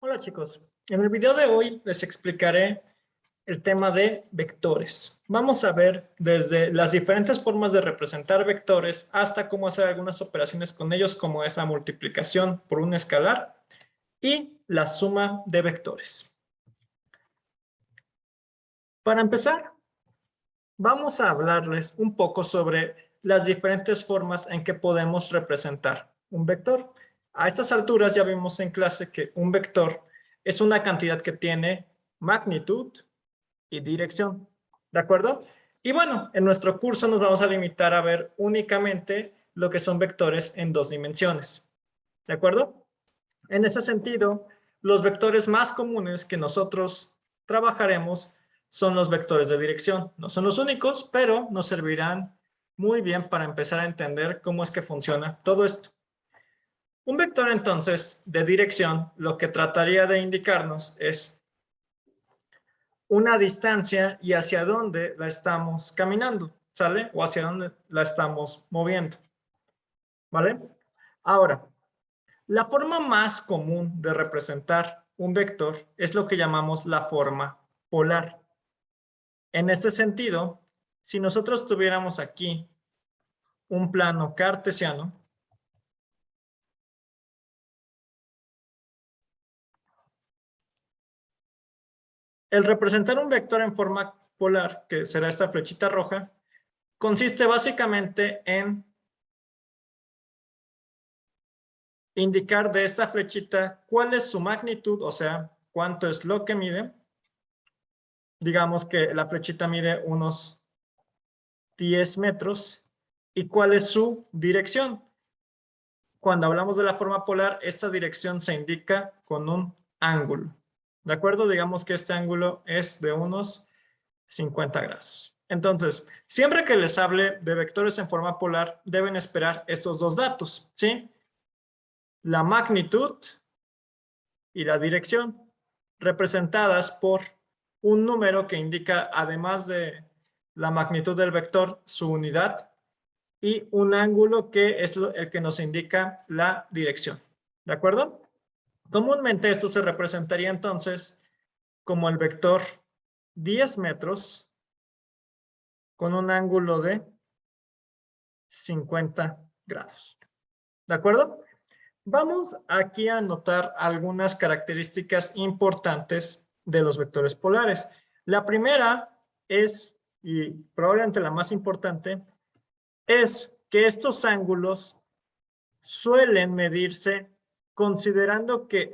Hola chicos, en el video de hoy les explicaré el tema de vectores. Vamos a ver desde las diferentes formas de representar vectores hasta cómo hacer algunas operaciones con ellos, como es la multiplicación por un escalar y la suma de vectores. Para empezar, vamos a hablarles un poco sobre las diferentes formas en que podemos representar un vector. A estas alturas ya vimos en clase que un vector es una cantidad que tiene magnitud y dirección, ¿de acuerdo? Y bueno, en nuestro curso nos vamos a limitar a ver únicamente lo que son vectores en dos dimensiones, ¿de acuerdo? En ese sentido, los vectores más comunes que nosotros trabajaremos son los vectores de dirección. No son los únicos, pero nos servirán muy bien para empezar a entender cómo es que funciona todo esto. Un vector entonces de dirección lo que trataría de indicarnos es una distancia y hacia dónde la estamos caminando, ¿sale? O hacia dónde la estamos moviendo, ¿vale? Ahora, la forma más común de representar un vector es lo que llamamos la forma polar. En este sentido, si nosotros tuviéramos aquí un plano cartesiano, el representar un vector en forma polar, que será esta flechita roja, consiste básicamente en indicar de esta flechita cuál es su magnitud, o sea, cuánto es lo que mide. Digamos que la flechita mide unos 10 metros. ¿Y cuál es su dirección? Cuando hablamos de la forma polar, esta dirección se indica con un ángulo. ¿De acuerdo? Digamos que este ángulo es de unos 50 grados. Entonces, siempre que les hable de vectores en forma polar, deben esperar estos dos datos, ¿sí? La magnitud y la dirección, representadas por un número que indica, además de la magnitud del vector, su unidad, y un ángulo que es el que nos indica la dirección. ¿De acuerdo? Comúnmente esto se representaría entonces como el vector 10 metros con un ángulo de 50 grados. ¿De acuerdo? Vamos aquí a anotar algunas características importantes de los vectores polares. La primera es, y probablemente la más importante, es que estos ángulos suelen medirse considerando que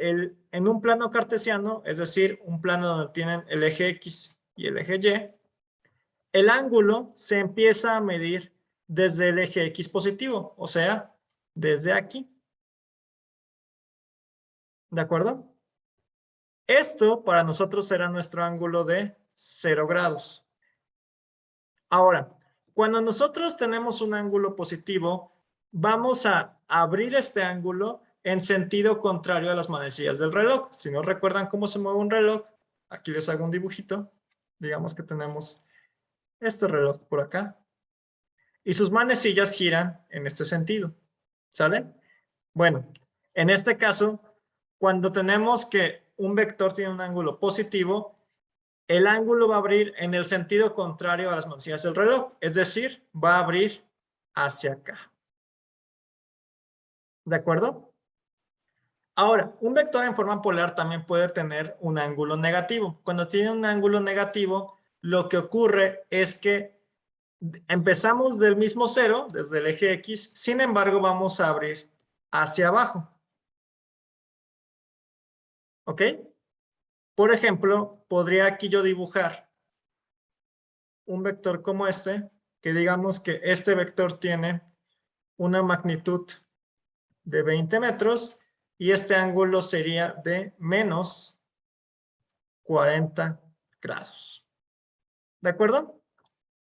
en un plano cartesiano, es decir, un plano donde tienen el eje X y el eje Y, el ángulo se empieza a medir desde el eje X positivo, o sea, desde aquí. ¿De acuerdo? Esto para nosotros será nuestro ángulo de 0 grados. Ahora, cuando nosotros tenemos un ángulo positivo, vamos a abrir este ángulo en sentido contrario a las manecillas del reloj. Si no recuerdan cómo se mueve un reloj, aquí les hago un dibujito. Digamos que tenemos este reloj por acá. Y sus manecillas giran en este sentido. ¿Sale? Bueno, en este caso, cuando tenemos que un vector tiene un ángulo positivo, el ángulo va a abrir en el sentido contrario a las manecillas del reloj, es decir, va a abrir hacia acá. ¿De acuerdo? Ahora, un vector en forma polar también puede tener un ángulo negativo. Cuando tiene un ángulo negativo, lo que ocurre es que empezamos del mismo cero, desde el eje X, sin embargo, vamos a abrir hacia abajo. ¿Ok? Por ejemplo, podría aquí yo dibujar un vector como este, que digamos que este vector tiene una magnitud de 20 metros y este ángulo sería de menos 40 grados. ¿De acuerdo?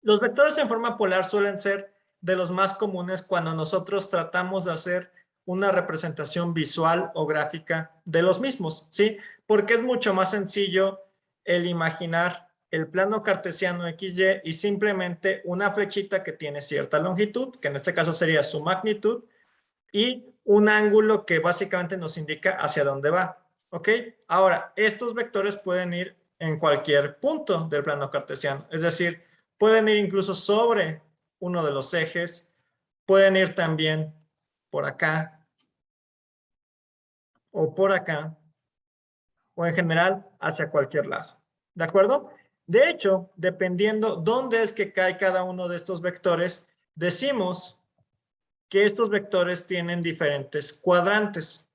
Los vectores en forma polar suelen ser de los más comunes cuando nosotros tratamos de hacer una representación visual o gráfica de los mismos, ¿sí? Porque es mucho más sencillo el imaginar el plano cartesiano XY y simplemente una flechita que tiene cierta longitud, que en este caso sería su magnitud, y un ángulo que básicamente nos indica hacia dónde va. ¿Ok? Ahora, estos vectores pueden ir en cualquier punto del plano cartesiano. Es decir, pueden ir incluso sobre uno de los ejes. Pueden ir también por acá o por acá, o en general hacia cualquier lado. ¿De acuerdo? De hecho, dependiendo dónde es que cae cada uno de estos vectores, decimos que estos vectores tienen diferentes cuadrantes.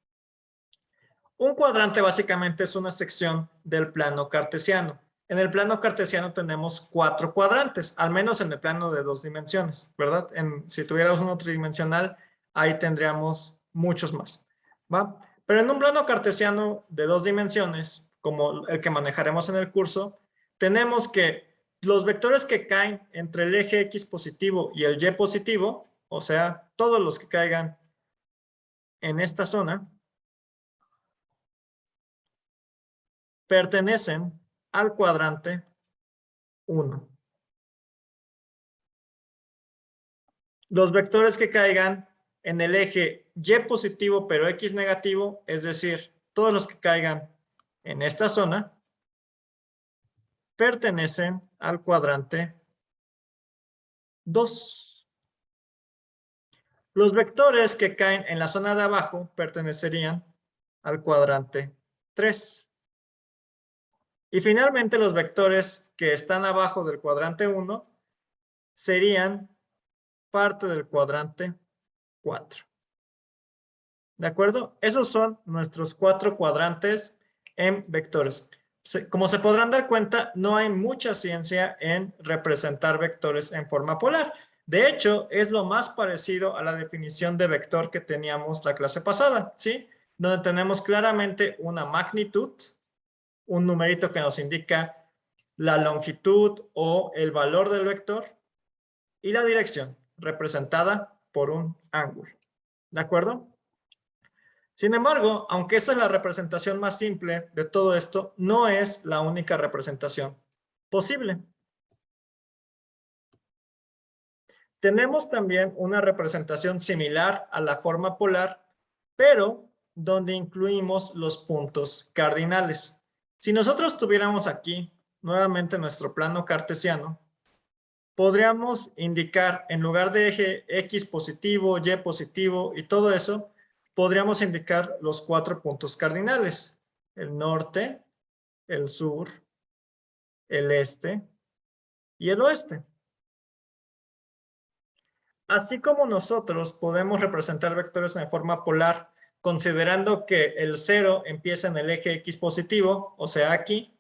Un cuadrante básicamente es una sección del plano cartesiano. En el plano cartesiano tenemos 4 cuadrantes, al menos en el plano de 2 dimensiones, ¿verdad? Si tuviéramos uno tridimensional, ahí tendríamos muchos más, ¿va? Pero en un plano cartesiano de 2 dimensiones, como el que manejaremos en el curso, tenemos que los vectores que caen entre el eje X positivo y el Y positivo, o sea, todos los que caigan en esta zona, pertenecen al cuadrante 1. Los vectores que caigan en el eje Y positivo pero X negativo, es decir, todos los que caigan en esta zona, pertenecen al cuadrante 2. Los vectores que caen en la zona de abajo pertenecerían al cuadrante 3. Y finalmente los vectores que están abajo del cuadrante 1 serían parte del cuadrante 4. ¿De acuerdo? Esos son nuestros 4 cuadrantes en vectores. Como se podrán dar cuenta, no hay mucha ciencia en representar vectores en forma polar. De hecho, es lo más parecido a la definición de vector que teníamos la clase pasada, ¿sí? Donde tenemos claramente una magnitud, un numerito que nos indica la longitud o el valor del vector, y la dirección, representada por un ángulo. ¿De acuerdo? Sin embargo, aunque esta es la representación más simple de todo esto, no es la única representación posible. Tenemos también una representación similar a la forma polar, pero donde incluimos los puntos cardinales. Si nosotros tuviéramos aquí nuevamente nuestro plano cartesiano, podríamos indicar, en lugar de eje X positivo, Y positivo y todo eso, podríamos indicar los 4 puntos cardinales: el norte, el sur, el este y el oeste. Así como nosotros podemos representar vectores en forma polar, considerando que el 0 empieza en el eje X positivo, o sea aquí,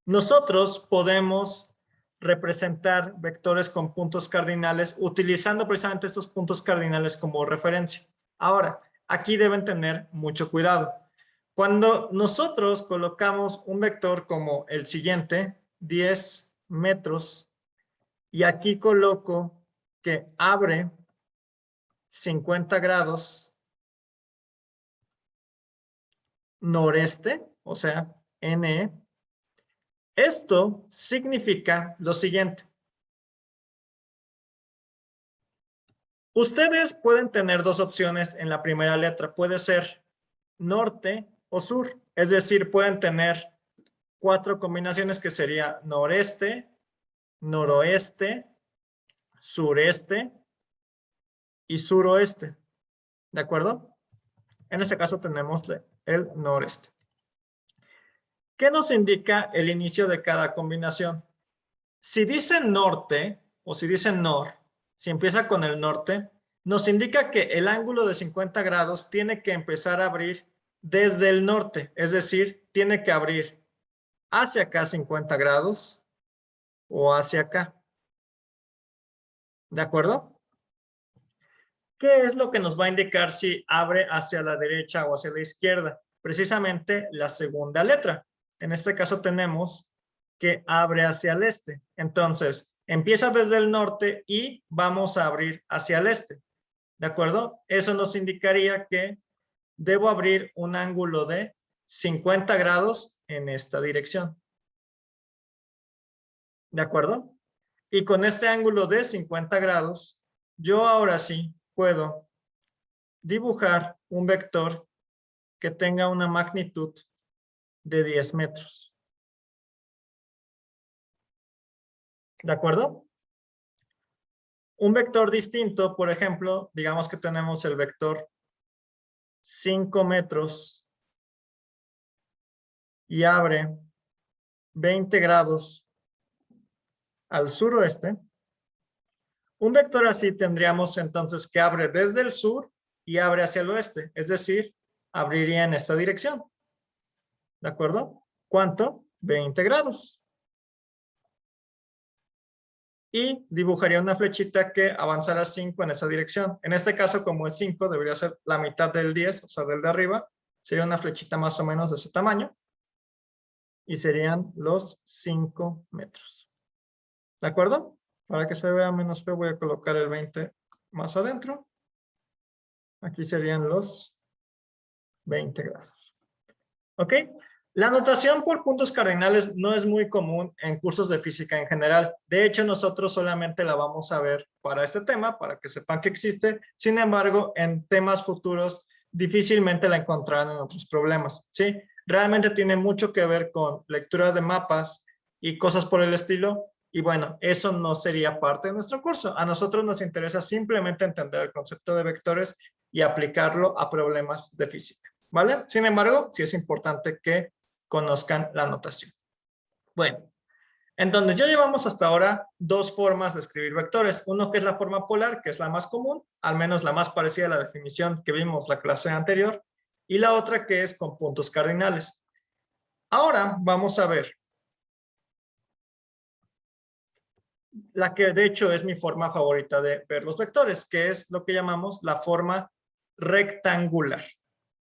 nosotros podemos representar vectores con puntos cardinales utilizando precisamente estos puntos cardinales como referencia. Ahora, aquí deben tener mucho cuidado. Cuando nosotros colocamos un vector como el siguiente, 10 metros, y aquí coloco que abre 50 grados noreste, o sea, NE, esto significa lo siguiente. Ustedes pueden tener dos opciones en la primera letra. Puede ser norte o sur. Es decir, pueden tener 4 combinaciones que sería noreste, noroeste, sureste y suroeste. ¿De acuerdo? En este caso tenemos el noreste. ¿Qué nos indica el inicio de cada combinación? Si dice norte o si dice nor, si empieza con el norte, nos indica que el ángulo de 50 grados tiene que empezar a abrir desde el norte, es decir, tiene que abrir hacia acá 50 grados o hacia acá. ¿De acuerdo? ¿Qué es lo que nos va a indicar si abre hacia la derecha o hacia la izquierda? Precisamente la segunda letra. En este caso tenemos que abre hacia el este. Entonces, empieza desde el norte y vamos a abrir hacia el este. ¿De acuerdo? Eso nos indicaría que debo abrir un ángulo de 50 grados en esta dirección. ¿De acuerdo? Y con este ángulo de 50 grados, yo ahora sí puedo dibujar un vector que tenga una magnitud de 10 metros. ¿De acuerdo? Un vector distinto, por ejemplo, digamos que tenemos el vector 5 metros y abre 20 grados al suroeste. Un vector así tendríamos entonces que abre desde el sur y abre hacia el oeste, es decir, abriría en esta dirección. ¿De acuerdo? ¿Cuánto? 20 grados. Y dibujaría una flechita que avanzara 5 en esa dirección. En este caso, como es 5, debería ser la mitad del 10, o sea, del de arriba. Sería una flechita más o menos de ese tamaño. Y serían los 5 metros. ¿De acuerdo? Para que se vea menos feo, voy a colocar el 20 más adentro. Aquí serían los 20 grados. ¿Ok? La notación por puntos cardinales no es muy común en cursos de física en general. De hecho, nosotros solamente la vamos a ver para este tema, para que sepan que existe. Sin embargo, en temas futuros difícilmente la encontrarán en otros problemas, ¿sí? Realmente tiene mucho que ver con lectura de mapas y cosas por el estilo. Y bueno, eso no sería parte de nuestro curso. A nosotros nos interesa simplemente entender el concepto de vectores y aplicarlo a problemas de física, ¿vale? Sin embargo, sí es importante que conozcan la notación. Bueno, entonces ya llevamos hasta ahora dos formas de escribir vectores. Uno que es la forma polar, que es la más común, al menos la más parecida a la definición que vimos la clase anterior, y la otra que es con puntos cardinales. Ahora vamos a ver la que de hecho es mi forma favorita de ver los vectores, que es lo que llamamos la forma rectangular.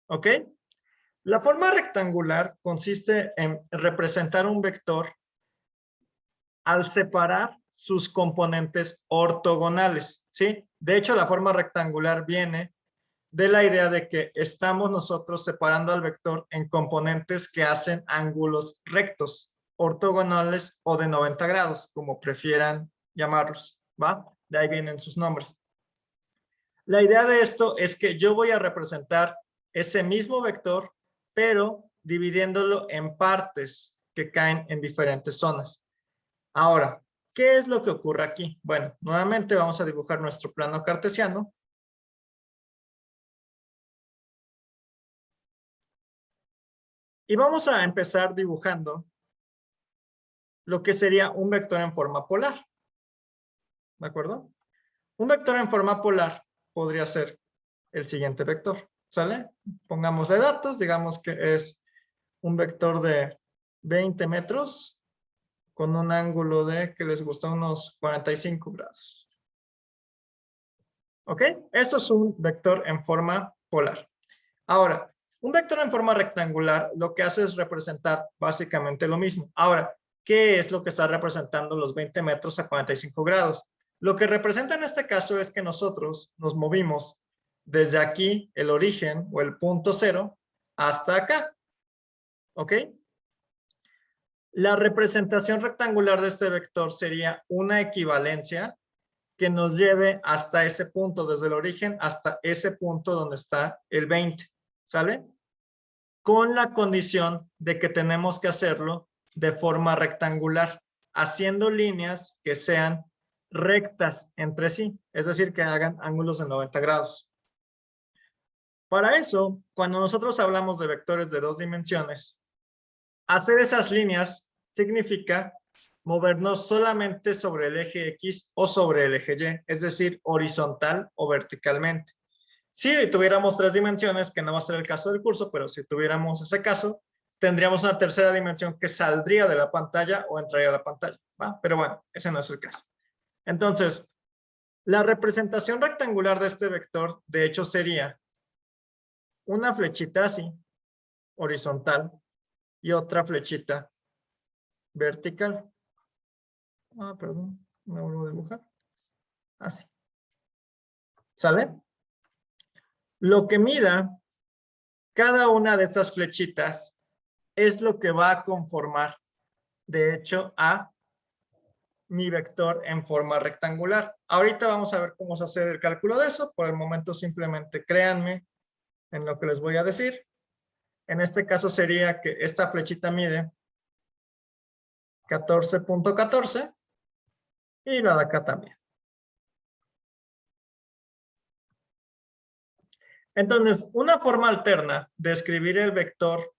¿Ok? La forma rectangular consiste en representar un vector al separar sus componentes ortogonales, ¿sí? De hecho, la forma rectangular viene de la idea de que estamos nosotros separando al vector en componentes que hacen ángulos rectos, ortogonales o de 90 grados, como prefieran llamarlos, ¿va? De ahí vienen sus nombres. La idea de esto es que yo voy a representar ese mismo vector, pero dividiéndolo en partes que caen en diferentes zonas. Ahora, ¿qué es lo que ocurre aquí? Bueno, nuevamente vamos a dibujar nuestro plano cartesiano. Y vamos a empezar dibujando lo que sería un vector en forma polar. ¿De acuerdo? Un vector en forma polar podría ser el siguiente vector. ¿Sale? Pongámosle datos, digamos que es un vector de 20 metros con un ángulo de, que les gusta, unos 45 grados. ¿Ok? Esto es un vector en forma polar. Ahora, un vector en forma rectangular lo que hace es representar básicamente lo mismo. Ahora, ¿qué es lo que está representando los 20 metros a 45 grados? Lo que representa en este caso es que nosotros nos movimos desde aquí, el origen o el punto cero, hasta acá. ¿Ok? La representación rectangular de este vector sería una equivalencia que nos lleve hasta ese punto, desde el origen hasta ese punto donde está el 20. ¿Sale? Con la condición de que tenemos que hacerlo de forma rectangular, haciendo líneas que sean rectas entre sí, es decir, que hagan ángulos de 90 grados. Para eso, cuando nosotros hablamos de vectores de dos dimensiones, hacer esas líneas significa movernos solamente sobre el eje X o sobre el eje Y, es decir, horizontal o verticalmente. Si tuviéramos tres dimensiones, que no va a ser el caso del curso, pero si tuviéramos ese caso, tendríamos una tercera dimensión que saldría de la pantalla o entraría a la pantalla, ¿va? Pero bueno, ese no es el caso. Entonces, la representación rectangular de este vector, de hecho, sería una flechita así, horizontal, y otra flechita vertical. Ah, perdón, me vuelvo a dibujar. Así. ¿Sale? Lo que mida cada una de estas flechitas es lo que va a conformar, de hecho, a mi vector en forma rectangular. Ahorita vamos a ver cómo se hace el cálculo de eso. Por el momento simplemente créanme en lo que les voy a decir. En este caso sería que esta flechita mide 14.14 y la de acá también. Entonces, una forma alterna de escribir el vector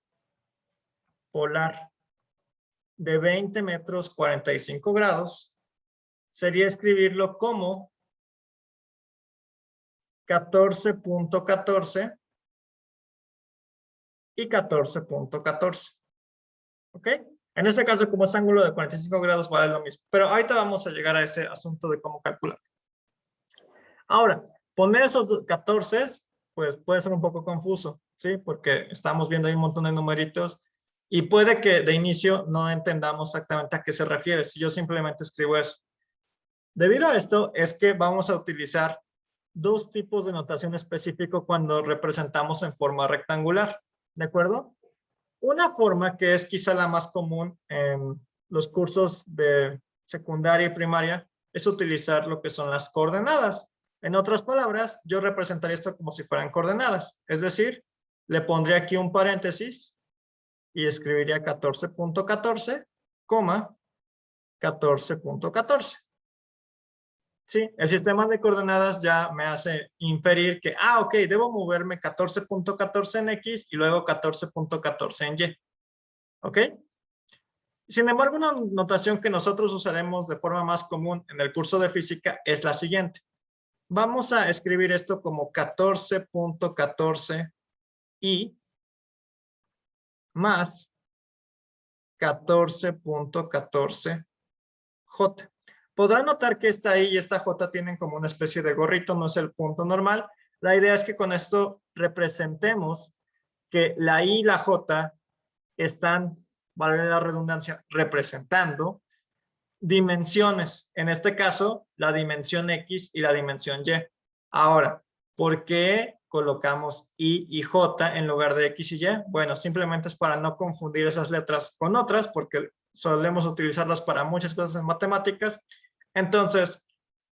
polar de 20 metros 45 grados sería escribirlo como 14.14 y 14.14. ¿Ok? En este caso, como es ángulo de 45 grados, vale lo mismo. Pero ahorita vamos a llegar a ese asunto de cómo calcular. Ahora, poner esos 14, pues puede ser un poco confuso, ¿sí? Porque estamos viendo ahí un montón de numeritos y puede que de inicio no entendamos exactamente a qué se refiere si yo simplemente escribo eso. Debido a esto es que vamos a utilizar dos tipos de notación específico cuando representamos en forma rectangular, ¿de acuerdo? Una forma que es quizá la más común en los cursos de secundaria y primaria es utilizar lo que son las coordenadas. En otras palabras, yo representaría esto como si fueran coordenadas. Es decir, le pondría aquí un paréntesis y escribiría 14.14, 14.14. Sí, el sistema de coordenadas ya me hace inferir que, ok, debo moverme 14.14 en X y luego 14.14 en Y. ¿Ok? Sin embargo, una notación que nosotros usaremos de forma más común en el curso de física es la siguiente. Vamos a escribir esto como 14.14 y más 14.14 J. Podrán notar que esta I y esta J tienen como una especie de gorrito, no es el punto normal. La idea es que con esto representemos que la I y la J están, vale la redundancia, representando dimensiones. En este caso, la dimensión X y la dimensión Y. Ahora, ¿por qué colocamos I y J en lugar de X y Y? Bueno, simplemente es para no confundir esas letras con otras, porque solemos utilizarlas para muchas cosas en matemáticas. Entonces,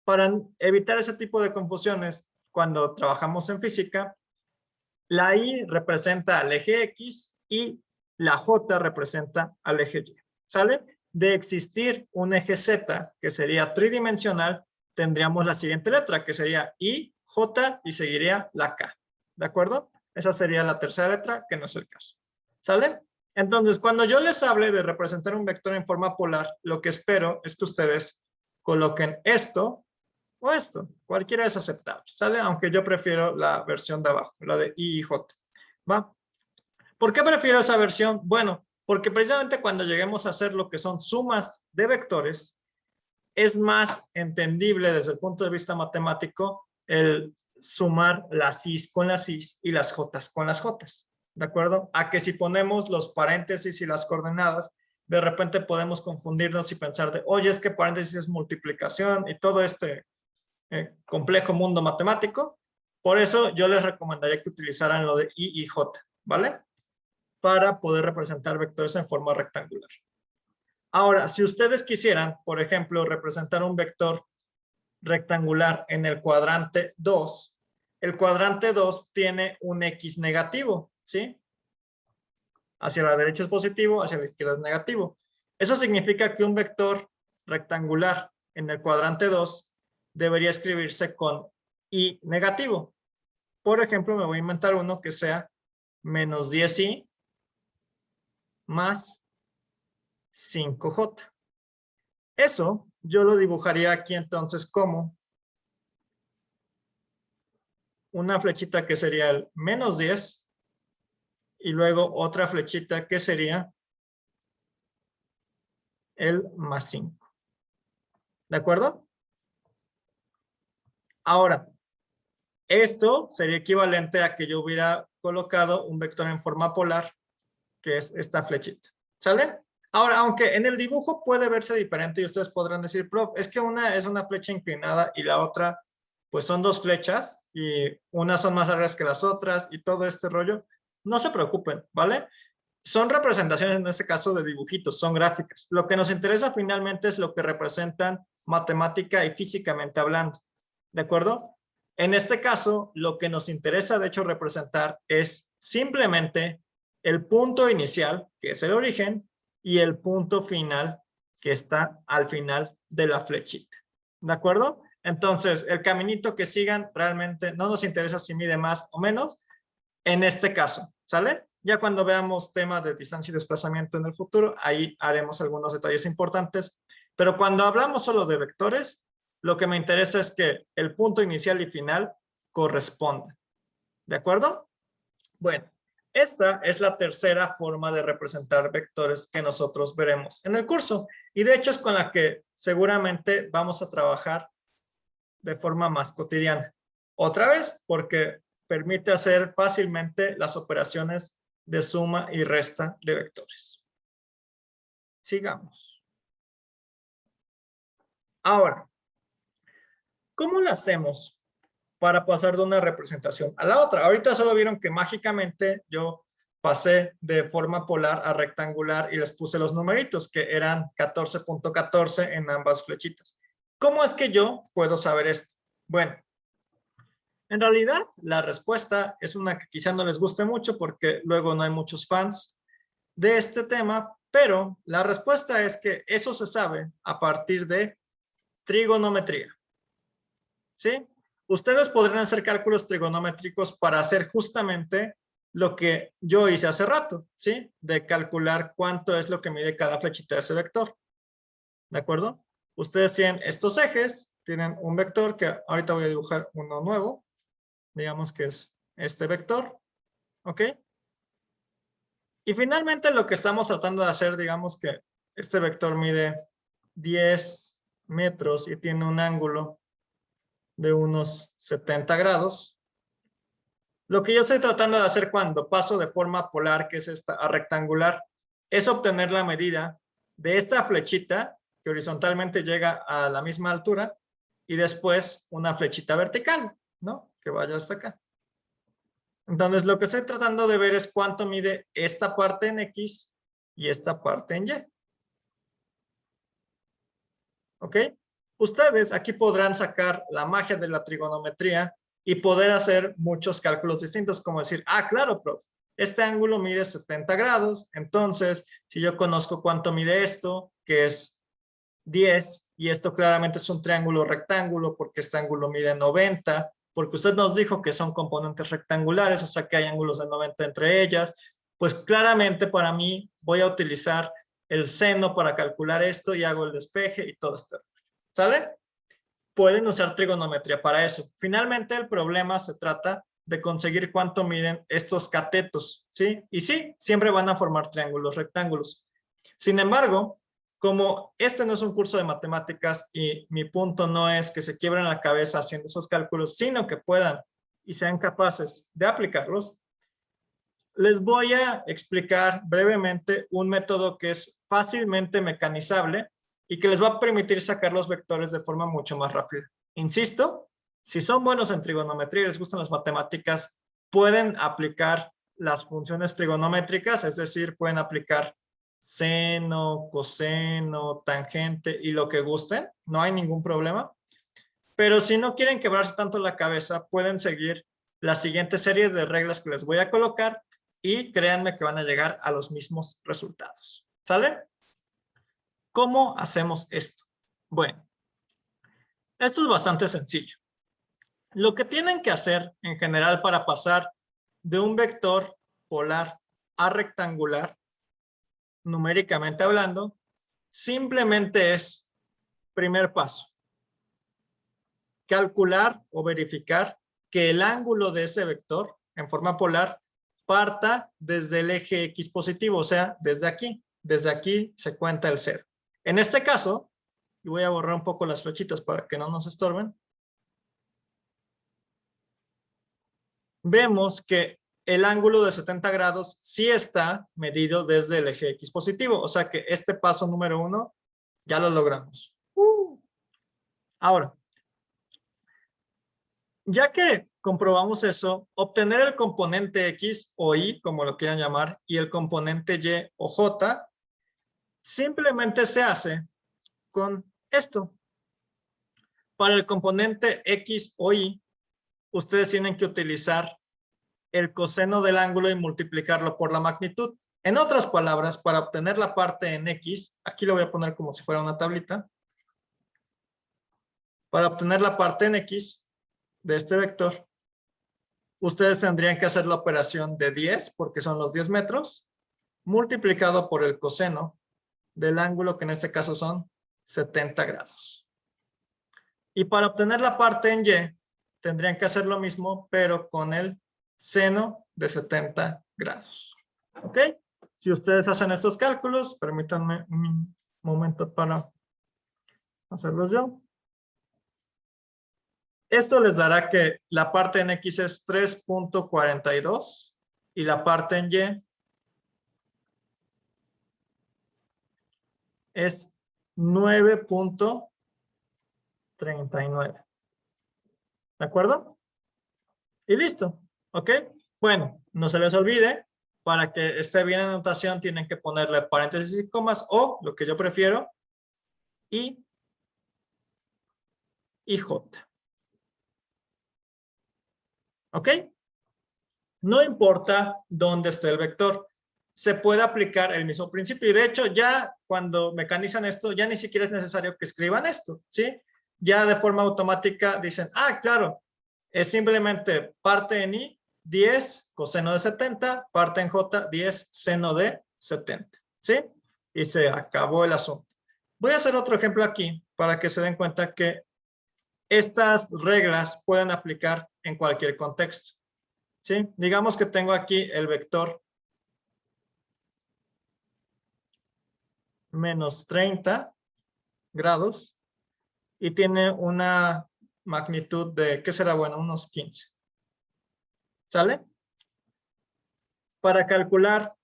para evitar ese tipo de confusiones, cuando trabajamos en física, la I representa al eje X y la J representa al eje Y. ¿Sale? De existir un eje Z, que sería tridimensional, tendríamos la siguiente letra, que sería I, J y seguiría la K. ¿De acuerdo? Esa sería la tercera letra, que no es el caso. ¿Sale? Entonces, cuando yo les hable de representar un vector en forma polar, lo que espero es que ustedes coloquen esto o esto. Cualquiera es aceptable, ¿sale? Aunque yo prefiero la versión de abajo, la de I y J. ¿Va? ¿Por qué prefiero esa versión? Bueno, porque precisamente cuando lleguemos a hacer lo que son sumas de vectores, es más entendible desde el punto de vista matemático el sumar las I's con las I's y las J's con las J's. ¿De acuerdo? A que si ponemos los paréntesis y las coordenadas, de repente podemos confundirnos y pensar de, oye, es que paréntesis es multiplicación y todo este complejo mundo matemático. Por eso yo les recomendaría que utilizaran lo de I y J, ¿vale? Para poder representar vectores en forma rectangular. Ahora, si ustedes quisieran, por ejemplo, representar un vector rectangular en el cuadrante 2, el cuadrante 2 tiene un X negativo, ¿sí? Hacia la derecha es positivo, hacia la izquierda es negativo. Eso significa que un vector rectangular en el cuadrante 2 debería escribirse con I negativo. Por ejemplo, me voy a inventar uno que sea menos 10i más 5j. Eso yo lo dibujaría aquí entonces como una flechita que sería el menos 10 y luego otra flechita que sería el más 5. ¿De acuerdo? Ahora, esto sería equivalente a que yo hubiera colocado un vector en forma polar, que es esta flechita. ¿Sale? Ahora, aunque en el dibujo puede verse diferente y ustedes podrán decir, prof, es que una es una flecha inclinada y la otra, pues son dos flechas y unas son más largas que las otras y todo este rollo. No se preocupen, ¿vale? Son representaciones en este caso de dibujitos, son gráficas. Lo que nos interesa finalmente es lo que representan matemática y físicamente hablando. ¿De acuerdo? En este caso, lo que nos interesa de hecho representar es simplemente el punto inicial, que es el origen, y el punto final, que está al final de la flechita. ¿De acuerdo? Entonces, el caminito que sigan realmente no nos interesa si mide más o menos en este caso, ¿sale? Ya cuando veamos temas de distancia y desplazamiento en el futuro, ahí haremos algunos detalles importantes. Pero cuando hablamos solo de vectores, lo que me interesa es que el punto inicial y final correspondan. ¿De acuerdo? Bueno, esta es la tercera forma de representar vectores que nosotros veremos en el curso. Y de hecho es con la que seguramente vamos a trabajar de forma más cotidiana. Otra vez, porque permite hacer fácilmente las operaciones de suma y resta de vectores. Sigamos. Ahora, ¿cómo lo hacemos para pasar de una representación a la otra? Ahorita solo vieron que mágicamente yo pasé de forma polar a rectangular y les puse los numeritos que eran 14.14 en ambas flechitas. ¿Cómo es que yo puedo saber esto? Bueno, en realidad la respuesta es una que quizá no les guste mucho porque luego no hay muchos fans de este tema, pero la respuesta es que eso se sabe a partir de trigonometría. ¿Sí? Ustedes podrían hacer cálculos trigonométricos para hacer justamente lo que yo hice hace rato, ¿sí? De calcular cuánto es lo que mide cada flechita de ese vector. ¿De acuerdo? Ustedes tienen estos ejes, tienen un vector que ahorita voy a dibujar uno nuevo, digamos que es este vector, ¿ok? Y finalmente lo que estamos tratando de hacer, digamos que este vector mide 10 metros y tiene un ángulo de unos 70 grados. Lo que yo estoy tratando de hacer cuando paso de forma polar, que es esta, a rectangular, es obtener la medida de esta flechita que horizontalmente llega a la misma altura y después una flechita vertical, ¿no? Que vaya hasta acá. Entonces, lo que estoy tratando de ver es cuánto mide esta parte en X y esta parte en Y. ¿Ok? Ustedes aquí podrán sacar la magia de la trigonometría y poder hacer muchos cálculos distintos, como decir, ah, claro, prof, este ángulo mide 70 grados, entonces, si yo conozco cuánto mide esto, que es 10, y esto claramente es un triángulo rectángulo, porque este ángulo mide 90, porque usted nos dijo que son componentes rectangulares, o sea que hay ángulos de 90 entre ellas, pues claramente para mí voy a utilizar el seno para calcular esto y hago el despeje y todo esto. ¿Sale? Pueden usar trigonometría para eso. Finalmente el problema se trata de conseguir cuánto miden estos catetos, ¿sí? Y sí, siempre van a formar triángulos rectángulos. Sin embargo, como este no es un curso de matemáticas y mi punto no es que se quiebren la cabeza haciendo esos cálculos, sino que puedan y sean capaces de aplicarlos, les voy a explicar brevemente un método que es fácilmente mecanizable y que les va a permitir sacar los vectores de forma mucho más rápida. Insisto, si son buenos en trigonometría y les gustan las matemáticas, pueden aplicar las funciones trigonométricas, es decir, pueden aplicar seno, coseno, tangente y lo que gusten, no hay ningún problema. Pero si no quieren quebrarse tanto la cabeza, pueden seguir la siguiente serie de reglas que les voy a colocar y créanme que van a llegar a los mismos resultados. ¿Sale? ¿Cómo hacemos esto? Bueno, esto es bastante sencillo. Lo que tienen que hacer en general para pasar de un vector polar a rectangular, numéricamente hablando, simplemente es, primer paso, calcular o verificar que el ángulo de ese vector en forma polar parta desde el eje X positivo, o sea, desde aquí. Desde aquí se cuenta el 0. En este caso, y voy a borrar un poco las flechitas para que no nos estorben, vemos que el ángulo de 70 grados sí está medido desde el eje X positivo, o sea que este paso número 1 ya lo logramos. Ahora, ya que comprobamos eso, obtener el componente X o Y, como lo quieran llamar, y el componente Y o J, simplemente se hace con esto. Para el componente X o Y, ustedes tienen que utilizar el coseno del ángulo y multiplicarlo por la magnitud. En otras palabras, para obtener la parte en X, aquí lo voy a poner como si fuera una tablita. Para obtener la parte en X de este vector, ustedes tendrían que hacer la operación de 10, porque son los 10 metros, multiplicado por el coseno del ángulo, que en este caso son 70 grados. Y para obtener la parte en Y, tendrían que hacer lo mismo, pero con el seno de 70 grados. ¿Ok? Si ustedes hacen estos cálculos, permítanme un momento para hacerlos yo. Esto les dará que la parte en X es 3.42 y la parte en Y es 9.39. ¿De acuerdo? Y listo. ¿Ok? Bueno, no se les olvide, para que esté bien en notación tienen que ponerle paréntesis y comas o, lo que yo prefiero, y J. ¿Ok? No importa dónde esté el vector. Se puede aplicar el mismo principio. Y de hecho, ya cuando mecanizan esto, ya ni siquiera es necesario que escriban esto, ¿sí? Ya de forma automática dicen, ah, claro, es simplemente parte en I, 10 coseno de 70, parte en J, 10 seno de 70, ¿sí? Y se acabó el asunto. Voy a hacer otro ejemplo aquí para que se den cuenta que estas reglas pueden aplicar en cualquier contexto, ¿sí? Digamos que tengo aquí el vector menos 30 grados y tiene una magnitud de, ¿qué será? Bueno, unos 15. ¿Sale? Para calcular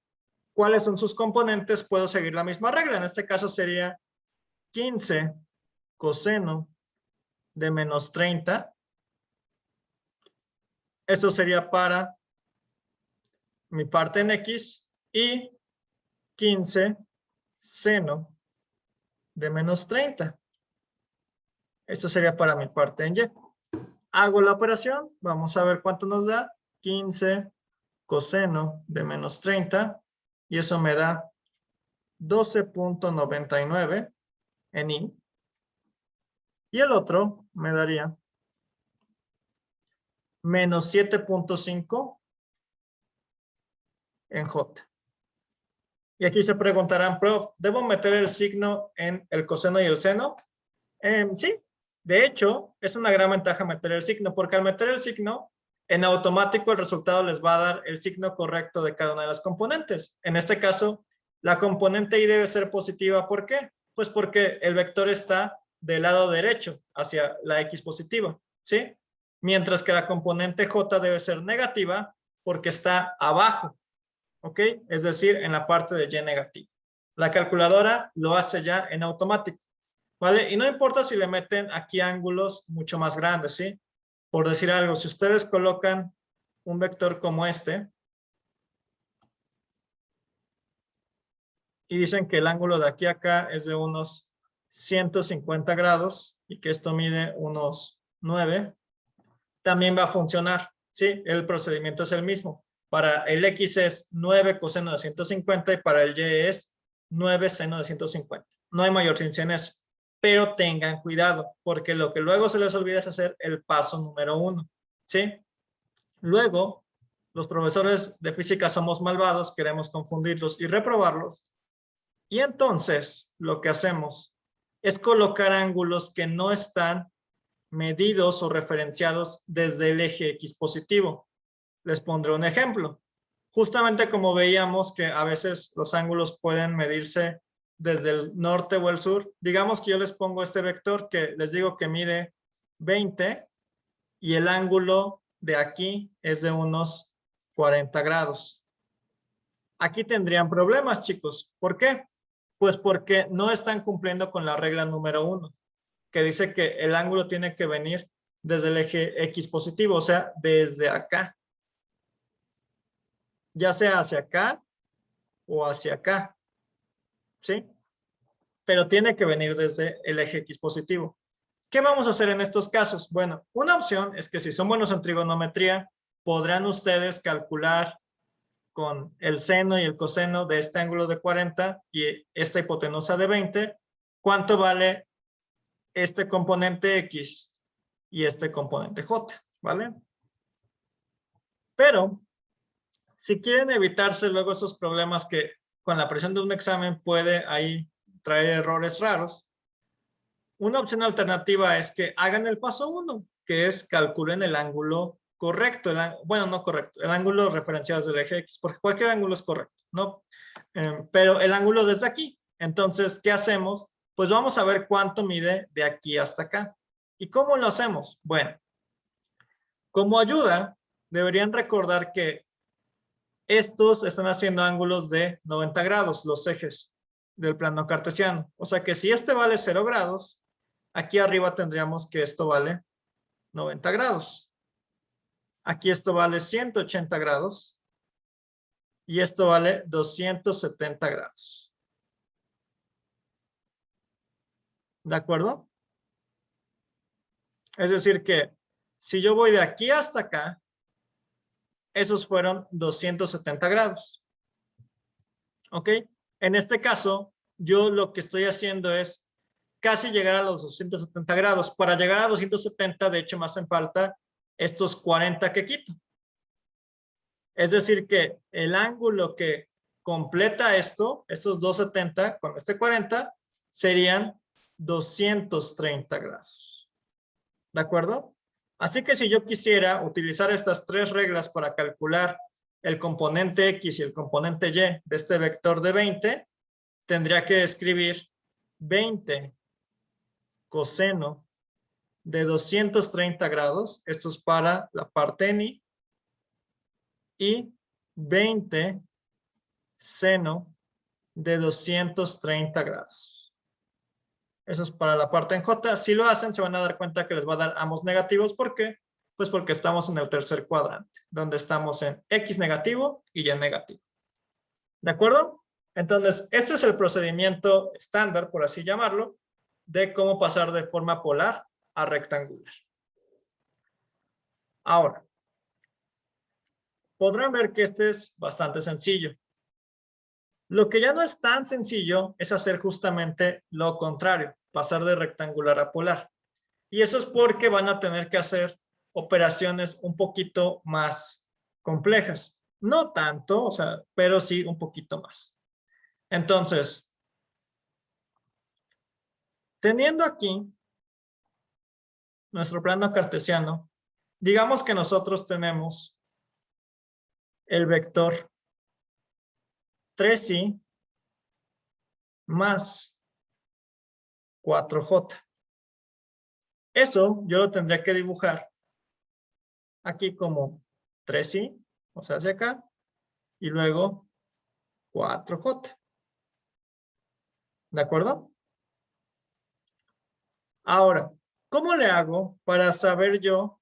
cuáles son sus componentes, puedo seguir la misma regla. En este caso sería 15 coseno de menos 30. Esto sería para mi parte en X y 15 seno de menos 30. Esto sería para mi parte en Y. Hago la operación, vamos a ver cuánto nos da. 15 coseno de menos 30 y eso me da 12.99 en I. Y el otro me daría menos 7.5 en J. Y aquí se preguntarán, prof, ¿debo meter el signo en el coseno y el seno? Sí, de hecho, es una gran ventaja meter el signo, porque al meter el signo, en automático el resultado les va a dar el signo correcto de cada una de las componentes. En este caso, la componente Y debe ser positiva. ¿Por qué? Pues porque el vector está del lado derecho, hacia la X positiva, ¿sí? Mientras que la componente J debe ser negativa porque está abajo, ¿ok? Es decir, en la parte de Y negativa. La calculadora lo hace ya en automático, ¿vale? Y no importa si le meten aquí ángulos mucho más grandes, ¿sí? Por decir algo, si ustedes colocan un vector como este y dicen que el ángulo de aquí a acá es de unos 150 grados y que esto mide unos 9, también va a funcionar, ¿sí? El procedimiento es el mismo. Para el X es 9 coseno de 150 y para el Y es 9 seno de 150. No hay mayor ciencia en eso. Pero tengan cuidado, porque lo que luego se les olvida es hacer el paso número 1, ¿sí? Luego, los profesores de física somos malvados, queremos confundirlos y reprobarlos. Y entonces, lo que hacemos es colocar ángulos que no están medidos o referenciados desde el eje X positivo. Les pondré un ejemplo. Justamente como veíamos que a veces los ángulos pueden medirse desde el norte o el sur, digamos que yo les pongo este vector que les digo que mide 20 y el ángulo de aquí es de unos 40 grados. Aquí tendrían problemas, chicos. ¿Por qué? Pues porque no están cumpliendo con la regla número 1, que dice que el ángulo tiene que venir desde el eje X positivo, o sea, desde acá. Ya sea hacia acá o hacia acá, ¿sí? Pero tiene que venir desde el eje X positivo. ¿Qué vamos a hacer en estos casos? Bueno, una opción es que si son buenos en trigonometría, podrán ustedes calcular con el seno y el coseno de este ángulo de 40 y esta hipotenusa de 20, cuánto vale este componente X y este componente J, ¿vale? Pero, si quieren evitarse luego esos problemas que con la presión de un examen puede ahí traer errores raros, una opción alternativa es que hagan el paso 1, que es calculen el ángulo correcto, bueno, no correcto, el ángulo referenciado desde el eje X, porque cualquier ángulo es correcto, ¿no? Pero el ángulo desde aquí. Entonces, ¿qué hacemos? Pues vamos a ver cuánto mide de aquí hasta acá. ¿Y cómo lo hacemos? Bueno, como ayuda, deberían recordar que estos están haciendo ángulos de 90 grados, los ejes del plano cartesiano. O sea que si este vale 0 grados, aquí arriba tendríamos que esto vale 90 grados. Aquí esto vale 180 grados. Y esto vale 270 grados. ¿De acuerdo? Es decir que si yo voy de aquí hasta acá, esos fueron 270 grados. ¿Ok? En este caso, yo lo que estoy haciendo es casi llegar a los 270 grados. Para llegar a 270, de hecho, me hacen falta estos 40 que quito. Es decir que el ángulo que completa esto, estos 270 con este 40, serían 230 grados. ¿De acuerdo? Así que si yo quisiera utilizar estas tres reglas para calcular el componente X y el componente Y de este vector de 20, tendría que escribir 20 coseno de 230 grados, esto es para la parte ni, y 20 seno de 230 grados. Eso es para la parte en J. Si lo hacen, se van a dar cuenta que les va a dar ambos negativos. ¿Por qué? Pues porque estamos en el tercer cuadrante, donde estamos en X negativo y Y negativo. ¿De acuerdo? Entonces, este es el procedimiento estándar, por así llamarlo, de cómo pasar de forma polar a rectangular. Ahora, podrán ver que este es bastante sencillo. Lo que ya no es tan sencillo es hacer justamente lo contrario, pasar de rectangular a polar. Y eso es porque van a tener que hacer operaciones un poquito más complejas. No tanto, o sea, pero sí un poquito más. Entonces, teniendo aquí nuestro plano cartesiano, digamos que nosotros tenemos el vector 3i más 4j. Eso yo lo tendría que dibujar aquí como 3i, o sea, hacia acá, y luego 4j. ¿De acuerdo? Ahora, ¿cómo le hago para saber yo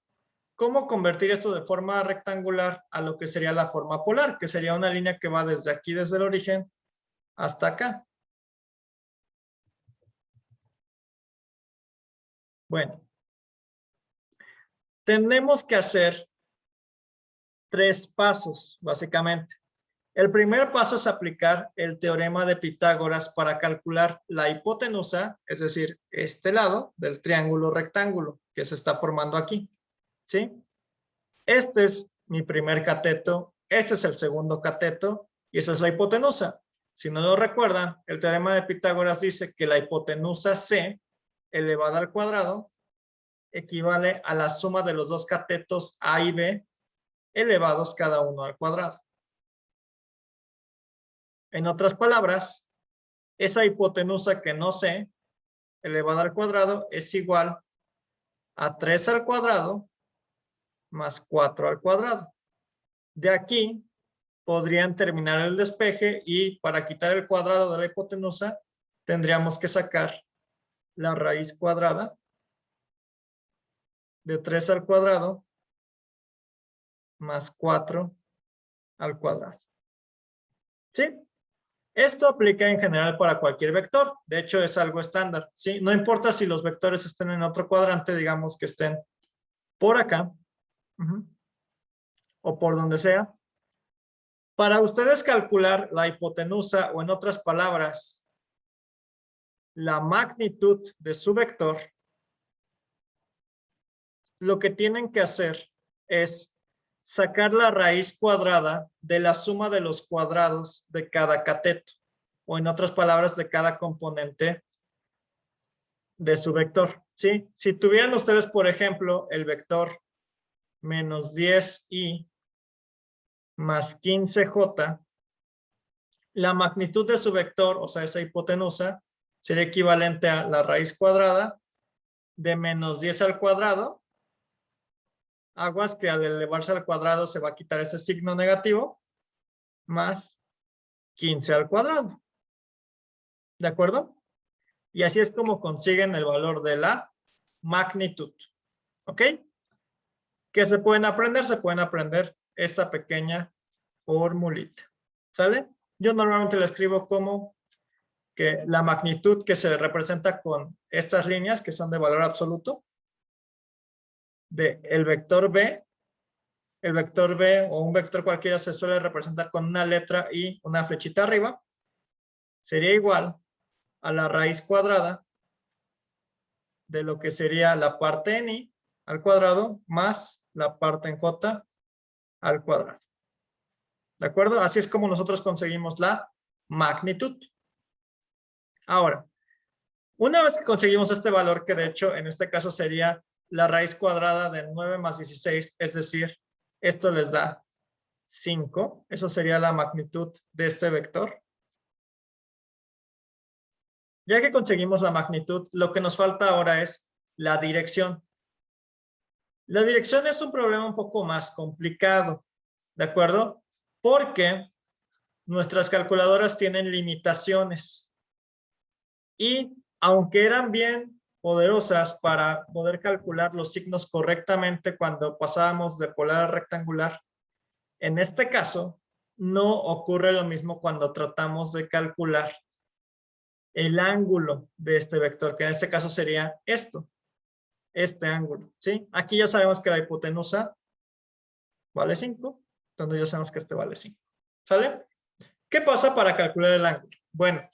cómo convertir esto de forma rectangular a lo que sería la forma polar, que sería una línea que va desde aquí, desde el origen, hasta acá? Bueno, tenemos que hacer 3 pasos, básicamente. El primer paso es aplicar el teorema de Pitágoras para calcular la hipotenusa, es decir, este lado del triángulo rectángulo que se está formando aquí, ¿sí? Este es mi primer cateto, este es el segundo cateto y esa es la hipotenusa. Si no lo recuerdan, el teorema de Pitágoras dice que la hipotenusa C elevada al cuadrado equivale a la suma de los dos catetos A y B elevados cada uno al cuadrado. En otras palabras, esa hipotenusa que no sé, elevada al cuadrado, es igual a 3 al cuadrado más 4 al cuadrado. De aquí podrían terminar el despeje y para quitar el cuadrado de la hipotenusa tendríamos que sacar la raíz cuadrada de 3 al cuadrado más 4 al cuadrado. ¿Sí? Esto aplica en general para cualquier vector. De hecho, es algo estándar. ¿Sí? No importa si los vectores estén en otro cuadrante, digamos que estén por acá. o por donde sea. Para ustedes calcular la hipotenusa, o en otras palabras, la magnitud de su vector, lo que tienen que hacer es sacar la raíz cuadrada de la suma de los cuadrados de cada cateto, o en otras palabras, de cada componente de su vector, ¿sí? Si tuvieran ustedes, por ejemplo, el vector menos 10i más 15j, la magnitud de su vector, o sea, esa hipotenusa, sería equivalente a la raíz cuadrada de menos 10 al cuadrado. Aguas que al elevarse al cuadrado se va a quitar ese signo negativo, más 15 al cuadrado. ¿De acuerdo? Y así es como consiguen el valor de la magnitud. ¿Ok? ¿Qué se pueden aprender? Se pueden aprender esta pequeña formulita. ¿Sale? Yo normalmente la escribo como que la magnitud que se representa con estas líneas que son de valor absoluto de el vector B o un vector cualquiera se suele representar con una letra y una flechita arriba, sería igual a la raíz cuadrada de lo que sería la parte en i al cuadrado más la parte en j al cuadrado. ¿De acuerdo? Así es como nosotros conseguimos la magnitud. Ahora, una vez que conseguimos este valor, que de hecho en este caso sería la raíz cuadrada de 9 más 16, es decir, esto les da 5. Eso sería la magnitud de este vector. Ya que conseguimos la magnitud, lo que nos falta ahora es la dirección. La dirección es un problema un poco más complicado, ¿de acuerdo? Porque nuestras calculadoras tienen limitaciones. Y aunque eran bien poderosas para poder calcular los signos correctamente cuando pasábamos de polar a rectangular, en este caso no ocurre lo mismo cuando tratamos de calcular el ángulo de este vector, que en este caso sería este ángulo, ¿sí? Aquí ya sabemos que la hipotenusa vale 5, entonces ya sabemos que este vale 5, ¿sale? ¿Qué pasa para calcular el ángulo? Bueno,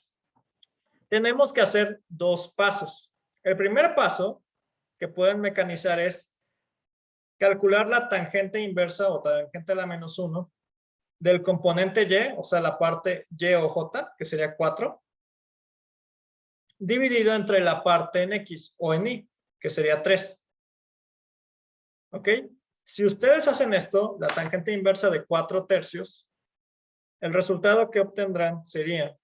tenemos que hacer dos pasos. El primer paso que pueden mecanizar es calcular la tangente inversa o tangente a la menos 1 del componente y, o sea, la parte y o j, que sería 4, dividido entre la parte en x o en y, que sería 3. ¿Ok? Si ustedes hacen esto, la tangente inversa de 4 tercios, el resultado que obtendrán sería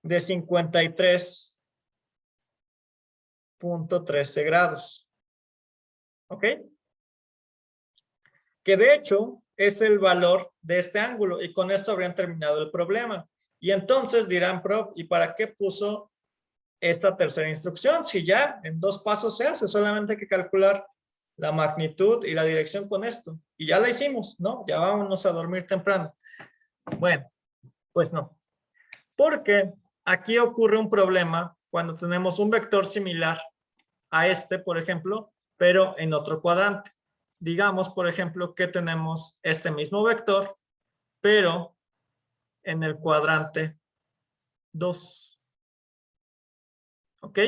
de 53.13 grados. ¿Ok? Que de hecho es el valor de este ángulo y con esto habrían terminado el problema. Y entonces dirán, prof, ¿y para qué puso esta tercera instrucción? Si ya en 2 pasos se hace, solamente hay que calcular la magnitud y la dirección con esto. Y ya la hicimos, ¿no? Ya vámonos a dormir temprano. Bueno, pues no. Porque aquí ocurre un problema cuando tenemos un vector similar a este, por ejemplo, pero en otro cuadrante. Digamos, por ejemplo, que tenemos este mismo vector, pero en el cuadrante 2. ¿Ok?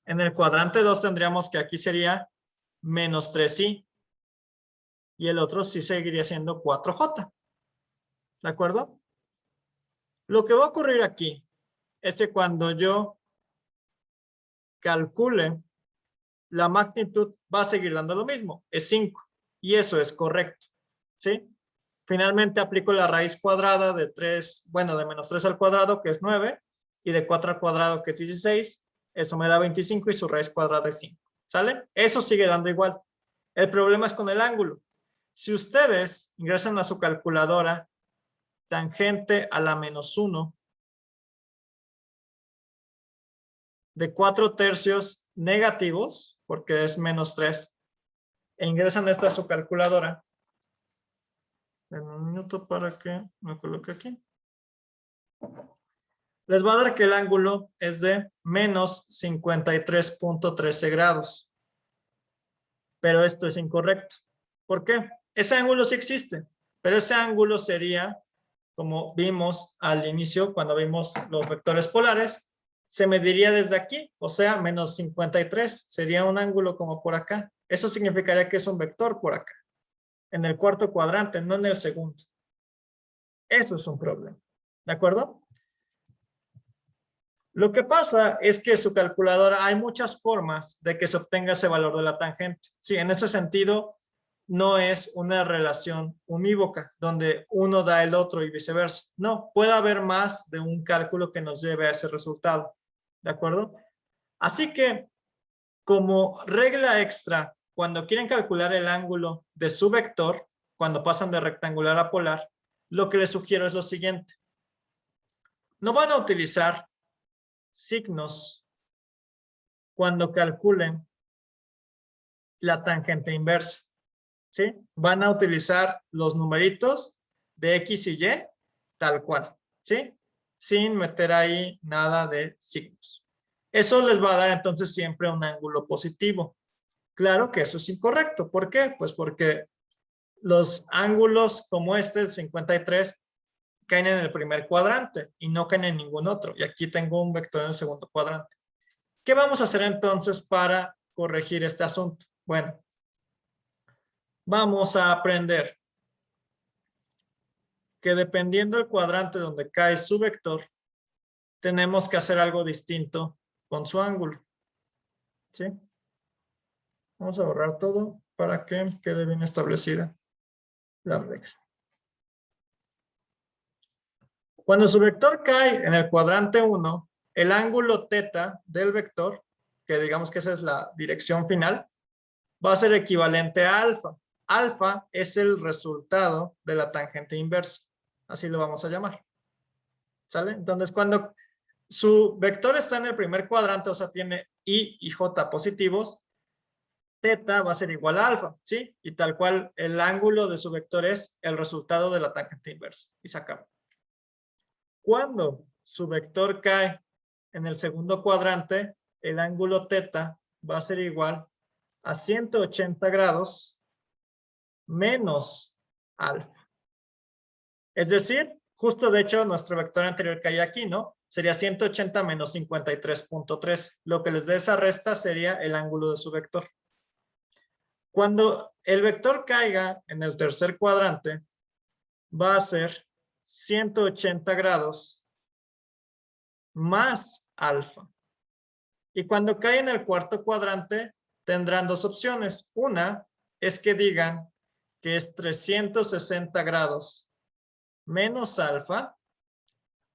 En el cuadrante 2 tendríamos que aquí sería menos 3i y el otro sí seguiría siendo 4j. ¿De acuerdo? Lo que va a ocurrir aquí es que cuando yo calcule la magnitud va a seguir dando lo mismo, es 5 y eso es correcto, ¿sí? Finalmente aplico la raíz cuadrada de 3, bueno, de menos 3 al cuadrado, que es 9, y de 4 al cuadrado, que es 16, eso me da 25 y su raíz cuadrada es 5, ¿sale? Eso sigue dando igual. El problema es con el ángulo. Si ustedes ingresan a su calculadora tangente a la menos 1 de 4 tercios negativos, porque es menos 3, e ingresan esto a su calculadora, en un minuto para que me coloque aquí, les va a dar que el ángulo es de menos 53.13 grados. Pero esto es incorrecto. ¿Por qué? Ese ángulo sí existe, pero ese ángulo sería, como vimos al inicio, cuando vimos los vectores polares, se mediría desde aquí, o sea, menos 53. Sería un ángulo como por acá. Eso significaría que es un vector por acá, en el cuarto cuadrante, no en el segundo. Eso es un problema. ¿De acuerdo? Lo que pasa es que su calculadora, hay muchas formas de que se obtenga ese valor de la tangente. Sí, en ese sentido, no es una relación unívoca, donde uno da el otro y viceversa. No, puede haber más de un cálculo que nos lleve a ese resultado. ¿De acuerdo? Así que, como regla extra, cuando quieren calcular el ángulo de su vector, cuando pasan de rectangular a polar, lo que les sugiero es lo siguiente. No van a utilizar signos cuando calculen la tangente inversa, ¿sí? Van a utilizar los numeritos de X y Y tal cual, ¿sí? Sin meter ahí nada de signos. Eso les va a dar entonces siempre un ángulo positivo. Claro que eso es incorrecto. ¿Por qué? Pues porque los ángulos como este, el 53, caen en el primer cuadrante y no caen en ningún otro. Y aquí tengo un vector en el segundo cuadrante. ¿Qué vamos a hacer entonces para corregir este asunto? Bueno, vamos a aprender que dependiendo del cuadrante donde cae su vector, tenemos que hacer algo distinto con su ángulo. ¿Sí? Vamos a borrar todo para que quede bien establecida la regla. Cuando su vector cae en el cuadrante 1, el ángulo θ del vector, que digamos que esa es la dirección final, va a ser equivalente a alfa. Alfa es el resultado de la tangente inversa. Así lo vamos a llamar. ¿Sale? Entonces, cuando su vector está en el primer cuadrante, o sea, tiene I y J positivos, θ va a ser igual a alfa, ¿sí? Y tal cual, el ángulo de su vector es el resultado de la tangente inversa. Y se acaba. Cuando su vector cae en el segundo cuadrante, el ángulo θ va a ser igual a 180 grados menos alfa. Es decir, justo de hecho nuestro vector anterior caía aquí, ¿no? Sería 180 menos 53.3. Lo que les dé esa resta sería el ángulo de su vector. Cuando el vector caiga en el tercer cuadrante, va a ser 180 grados más alfa. Y cuando cae en el cuarto cuadrante, tendrán dos opciones. Una es que digan que es 360 grados menos alfa,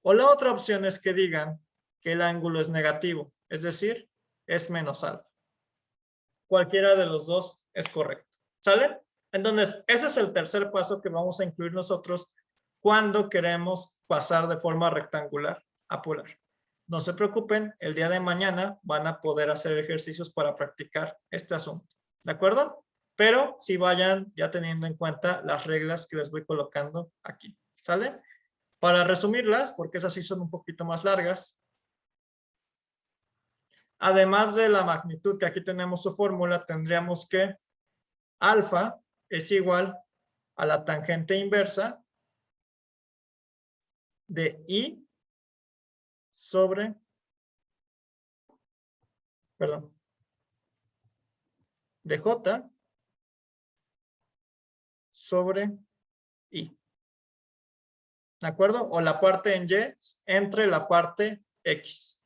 o la otra opción es que digan que el ángulo es negativo, es decir, es menos alfa. Cualquiera de los dos es correcto. ¿Sale? Entonces, ese es el tercer paso que vamos a incluir nosotros cuando queremos pasar de forma rectangular a polar. No se preocupen, el día de mañana van a poder hacer ejercicios para practicar este asunto. ¿De acuerdo? Pero si vayan ya teniendo en cuenta las reglas que les voy colocando aquí. ¿Sale? Para resumirlas, porque esas sí son un poquito más largas, además de la magnitud que aquí tenemos su fórmula, tendríamos que alfa es igual a la tangente inversa de I sobre, perdón, de J sobre I. ¿De acuerdo? O la parte en Y entre la parte X.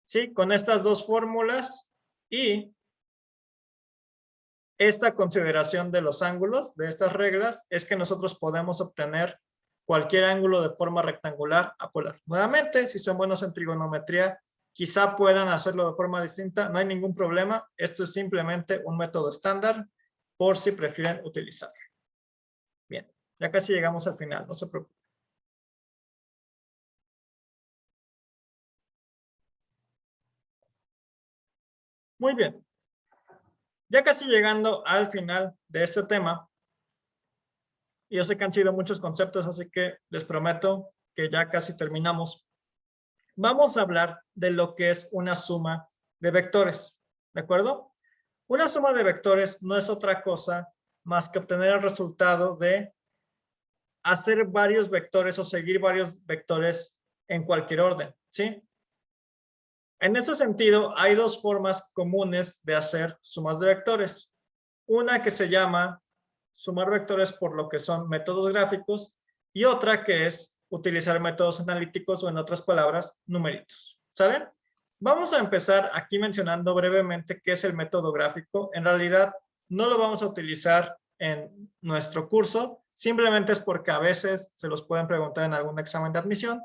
¿Sí? Con estas dos fórmulas y esta consideración de los ángulos, de estas reglas, es que nosotros podemos obtener cualquier ángulo de forma rectangular a polar. Nuevamente, si son buenos en trigonometría, quizá puedan hacerlo de forma distinta, no hay ningún problema. Esto es simplemente un método estándar por si prefieren utilizarlo. Bien, ya casi llegamos al final, no se preocupen. Muy bien. Ya casi llegando al final de este tema, y yo sé que han sido muchos conceptos, así que les prometo que ya casi terminamos. Vamos a hablar de lo que es una suma de vectores, ¿de acuerdo? Una suma de vectores no es otra cosa más que obtener el resultado de hacer varios vectores o seguir varios vectores en cualquier orden, ¿sí? En ese sentido, hay dos formas comunes de hacer sumas de vectores. Una que se llama sumar vectores por lo que son métodos gráficos y otra que es utilizar métodos analíticos o, en otras palabras, numeritos. ¿Saben? Vamos a empezar aquí mencionando brevemente qué es el método gráfico. En realidad, no lo vamos a utilizar en nuestro curso, simplemente es porque a veces se los pueden preguntar en algún examen de admisión.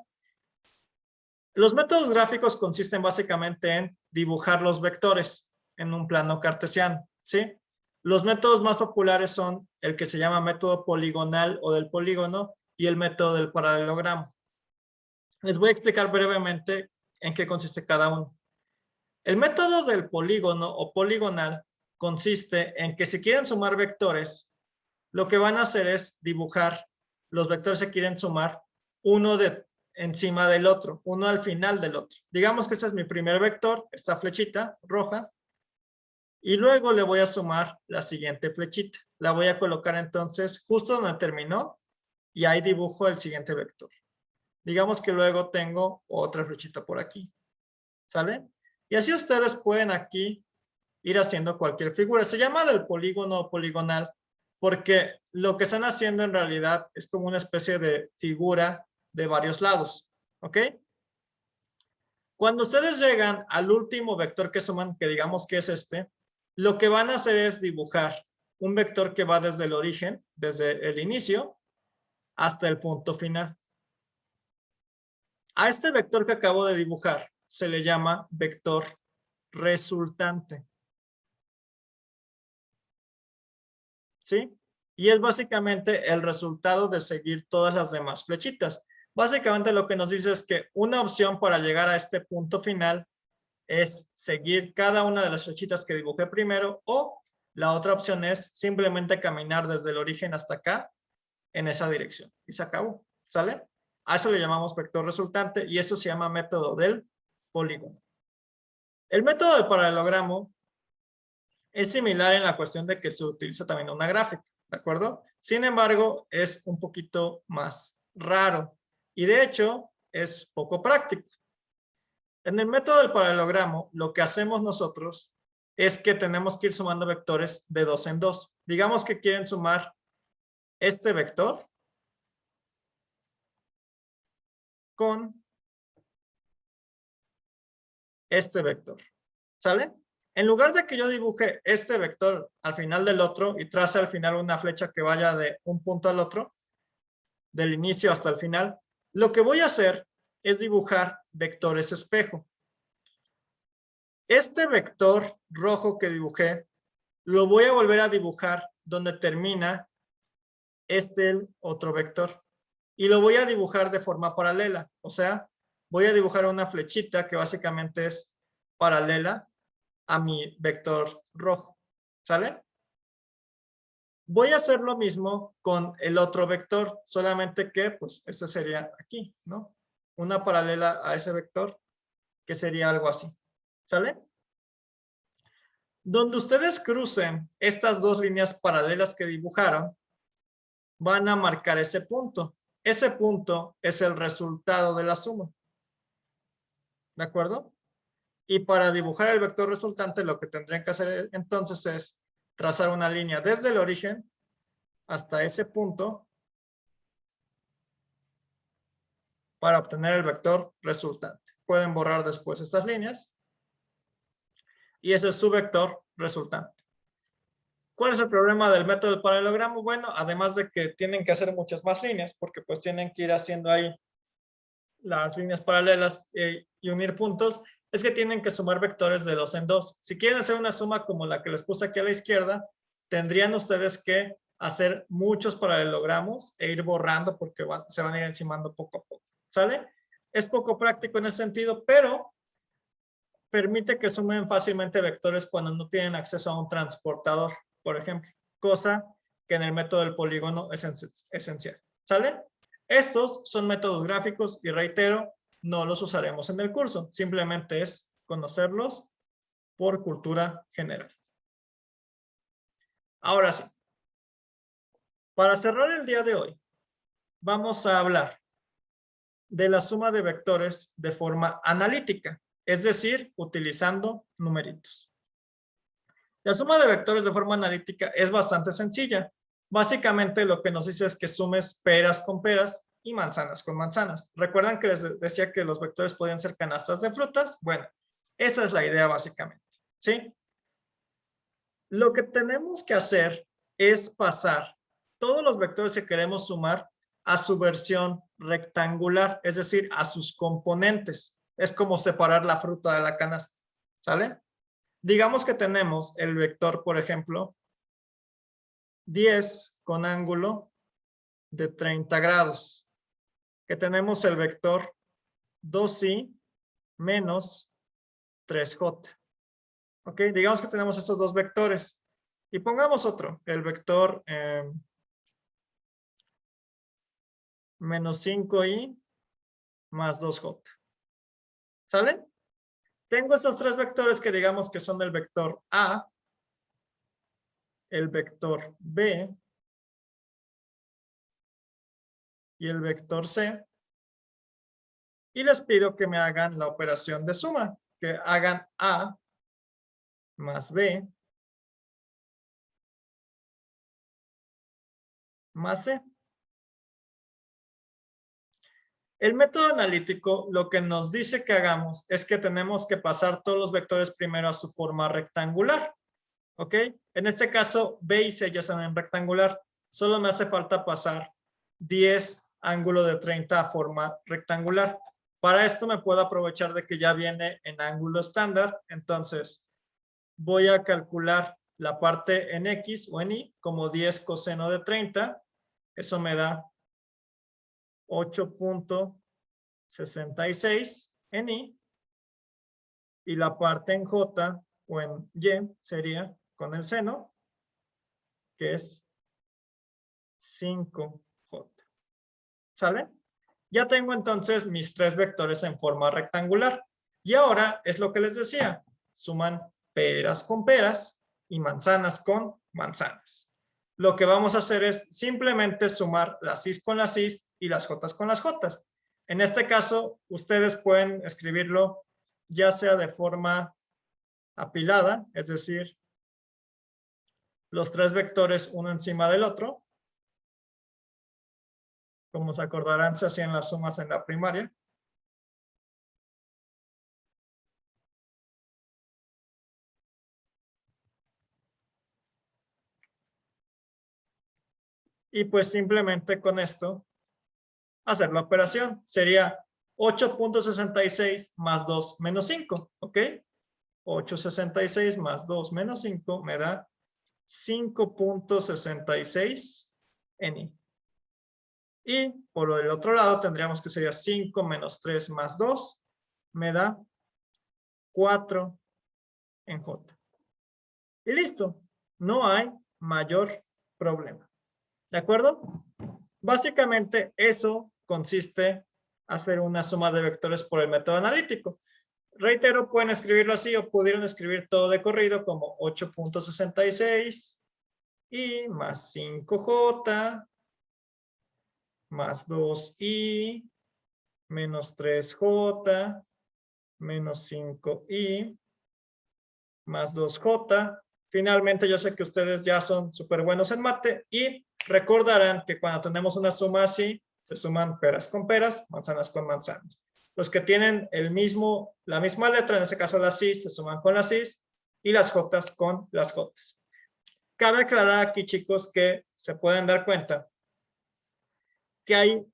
Los métodos gráficos consisten básicamente en dibujar los vectores en un plano cartesiano, ¿sí? Los métodos más populares son el que se llama método poligonal o del polígono y el método del paralelogramo. Les voy a explicar brevemente en qué consiste cada uno. El método del polígono o poligonal consiste en que si quieren sumar vectores, lo que van a hacer es dibujar los vectores que quieren sumar uno encima del otro, uno al final del otro. Digamos que este es mi primer vector, esta flechita roja, y luego le voy a sumar la siguiente flechita. La voy a colocar entonces justo donde terminó y ahí dibujo el siguiente vector. Digamos que luego tengo otra flechita por aquí. ¿Sale? Y así ustedes pueden aquí ir haciendo cualquier figura. Se llama del polígono o poligonal porque lo que están haciendo en realidad es como una especie de figura de varios lados. ¿Ok? Cuando ustedes llegan al último vector que suman, que digamos que es este, lo que van a hacer es dibujar un vector que va desde el origen, desde el inicio, hasta el punto final. A este vector que acabo de dibujar se le llama vector resultante. ¿Sí? Y es básicamente el resultado de seguir todas las demás flechitas. Básicamente lo que nos dice es que una opción para llegar a este punto final es seguir cada una de las flechitas que dibujé primero, o la otra opción es simplemente caminar desde el origen hasta acá en esa dirección. Y se acabó. ¿Sale? A eso le llamamos vector resultante y esto se llama método del polígono. El método del paralelogramo es similar en la cuestión de que se utiliza también una gráfica, ¿de acuerdo? Sin embargo, es un poquito más raro y de hecho es poco práctico. En el método del paralelogramo, lo que hacemos nosotros es que tenemos que ir sumando vectores de dos en dos. Digamos que quieren sumar este vector con este vector, ¿sale? En lugar de que yo dibuje este vector al final del otro y trace al final una flecha que vaya de un punto al otro, del inicio hasta el final, lo que voy a hacer es dibujar vectores espejo. Este vector rojo que dibujé, lo voy a volver a dibujar donde termina este otro vector. Y lo voy a dibujar de forma paralela. O sea, voy a dibujar una flechita que básicamente es paralela a mi vector rojo. ¿Sale? Voy a hacer lo mismo con el otro vector, solamente que, pues, este sería aquí, ¿no? Una paralela a ese vector, que sería algo así. ¿Sale? Donde ustedes crucen estas dos líneas paralelas que dibujaron, van a marcar ese punto. Ese punto es el resultado de la suma. ¿De acuerdo? Y para dibujar el vector resultante, lo que tendrían que hacer entonces es trazar una línea desde el origen hasta ese punto para obtener el vector resultante. Pueden borrar después estas líneas y ese es su vector resultante. ¿Cuál es el problema del método del paralelogramo? Bueno, además de que tienen que hacer muchas más líneas, porque pues tienen que ir haciendo ahí las líneas paralelas y unir puntos, es que tienen que sumar vectores de dos en dos. Si quieren hacer una suma como la que les puse aquí a la izquierda, tendrían ustedes que hacer muchos paralelogramos e ir borrando porque se van a ir encimando poco a poco. ¿Sale? Es poco práctico en ese sentido, pero permite que sumen fácilmente vectores cuando no tienen acceso a un transportador, por ejemplo, cosa que en el método del polígono es esencial. ¿Sale? Estos son métodos gráficos y reitero, no los usaremos en el curso, simplemente es conocerlos por cultura general. Ahora sí, Para cerrar el día de hoy, vamos a hablar de la suma de vectores de forma analítica, es decir, utilizando numeritos. La suma de vectores de forma analítica es bastante sencilla. Básicamente lo que nos dice es que sumes peras con peras y manzanas con manzanas. ¿Recuerdan que les decía que los vectores podían ser canastas de frutas? Bueno, esa es la idea básicamente, ¿sí? Lo que tenemos que hacer es pasar todos los vectores que queremos sumar a su versión rectangular, es decir, a sus componentes. Es como separar la fruta de la canasta, ¿sale? Digamos que tenemos el vector, por ejemplo, 10 con ángulo de 30 grados, que tenemos el vector 2i menos 3j. ¿Ok? Digamos que tenemos estos dos vectores. Y pongamos otro, el vector menos 5i más 2j. ¿Sale? Tengo esos tres vectores que digamos que son el vector A, el vector B y el vector C. Y les pido que me hagan la operación de suma, que hagan A más B más C. El método analítico lo que nos dice que hagamos es que tenemos que pasar todos los vectores primero a su forma rectangular. ¿Ok? En este caso, B y C ya están en rectangular. Solo me hace falta pasar 10 ángulo de 30 a forma rectangular. Para esto me puedo aprovechar de que ya viene en ángulo estándar. Entonces, voy a calcular la parte en X o en Y como 10 coseno de 30. Eso me da 8.66 en Y. Y la parte en J o en Y sería con el seno, que es 5j. ¿Sale? Ya tengo entonces mis tres vectores en forma rectangular. Y ahora es lo que les decía. Suman peras con peras y manzanas con manzanas. Lo que vamos a hacer es simplemente sumar las i's con las i's y las jotas con las jotas. En este caso, ustedes pueden escribirlo ya sea de forma apilada, es decir, los tres vectores uno encima del otro. Como se acordarán, se hacían las sumas en la primaria. Y pues simplemente con esto hacer la operación. Sería 8.66 más 2 menos 5, ¿ok? 8.66 más 2 menos 5 me da 5.66 en Y. Y por el otro lado tendríamos que sería 5 menos 3 más 2 me da 4 en J. Y listo. No hay mayor problema. ¿De acuerdo? Básicamente eso consiste en hacer una suma de vectores por el método analítico. Reitero, pueden escribirlo así o pudieron escribir todo de corrido como 8.66 y más 5j más 2i menos 3j menos 5i más 2j. Finalmente, yo sé que ustedes ya son súper buenos en mate y recordarán que cuando tenemos una suma así, se suman peras con peras, manzanas con manzanas. Los que tienen la misma letra, en este caso las cis, se suman con las cis y las jotas con las jotas. Cabe aclarar aquí, chicos, que se pueden dar cuenta que hay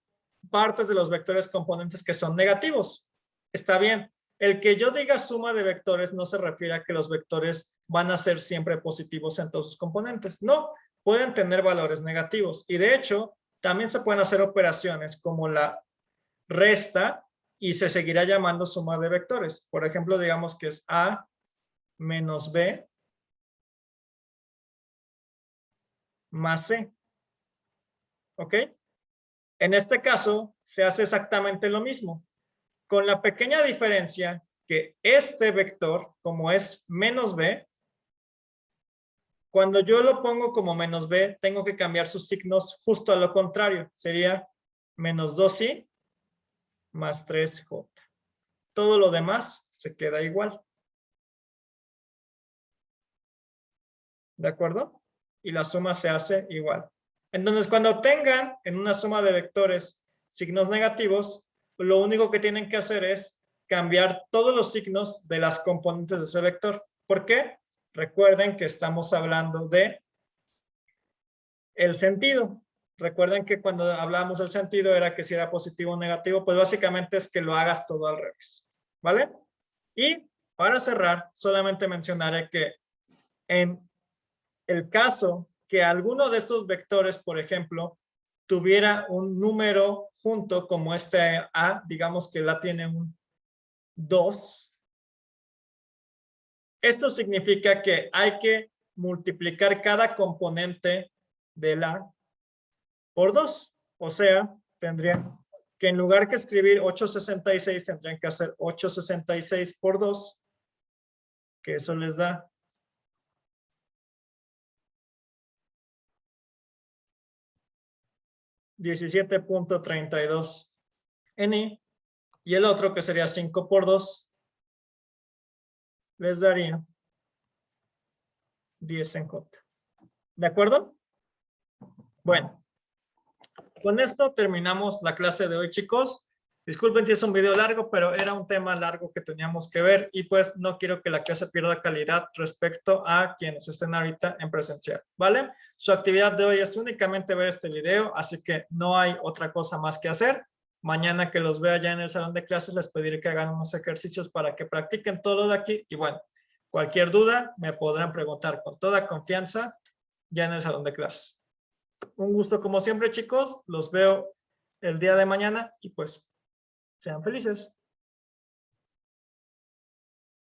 partes de los vectores componentes que son negativos. Está bien. El que yo diga suma de vectores no se refiere a que los vectores van a ser siempre positivos en todos sus componentes. No, pueden tener valores negativos. Y de hecho, también se pueden hacer operaciones como la resta y se seguirá llamando suma de vectores. Por ejemplo, digamos que es A menos B más C. ¿Ok? En este caso, se hace exactamente lo mismo, con la pequeña diferencia que este vector, como es menos b, Cuando yo lo pongo como menos b, tengo que cambiar sus signos justo a lo contrario. Sería menos 2i más 3j. Todo lo demás se queda igual. ¿De acuerdo? Y la suma se hace igual. Entonces, cuando tengan en una suma de vectores signos negativos, lo único que tienen que hacer es cambiar todos los signos de las componentes de ese vector. ¿Por qué? Recuerden que estamos hablando de el sentido. Recuerden que cuando hablábamos del sentido era que si era positivo o negativo, pues básicamente es que lo hagas todo al revés. ¿Vale? Y para cerrar, solamente mencionaré que en el caso que alguno de estos vectores, por ejemplo, tuviera un número junto como este A, digamos que la tiene un 2, esto significa que hay que multiplicar cada componente del A por 2. O sea, tendrían que en lugar que escribir 866, tendrían que hacer 866 por 2, que eso les da 17.32 en I, y el otro que sería 5 por 2 les daría 10 en J. ¿De acuerdo? Bueno, con esto terminamos la clase de hoy, chicos. Disculpen si es un video largo, pero era un tema largo que teníamos que ver y pues no quiero que la clase pierda calidad respecto a quienes estén ahorita en presencial, ¿vale? Su actividad de hoy es únicamente ver este video, así que no hay otra cosa más que hacer. Mañana que los vea ya en el salón de clases, les pediré que hagan unos ejercicios para que practiquen todo lo de aquí. Y bueno, cualquier duda me podrán preguntar con toda confianza ya en el salón de clases. Un gusto como siempre, chicos. Los veo el día de mañana y pues sean felices.